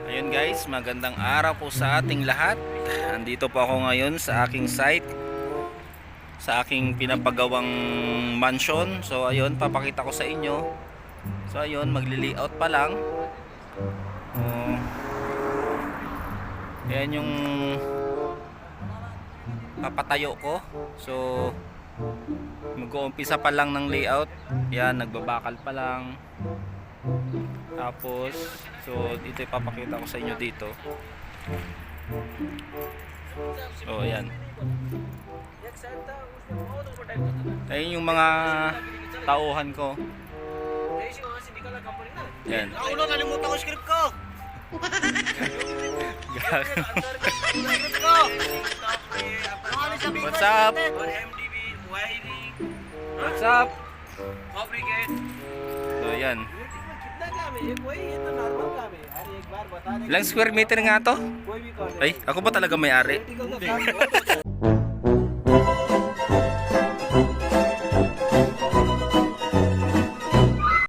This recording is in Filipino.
Ayun guys, magandang araw po sa ating lahat. Andito po ako ngayon sa aking site, sa aking pinapagawang mansion. So ayun, papakita ko sa inyo. So ayun, magli-layout pa lang. Yan yung papatayo ko. So mag-uumpisa pa lang ng layout. Yan, nagbabakal pa lang. Tapos, so ito ipapakita ko sa inyo dito. So ayan. Ayun yung mga tauhan ko. Yan. Naulo, nalimutan ko script ko. What's up? MDB, wiring, What's up? fabricate. So yan. कितना काम है ये कोई ये तो नॉर्मल काम है यार एक बार बता दें Ilang square meter nga to? कोई भी college Ay, ako ba talaga may-ari? Practical का काम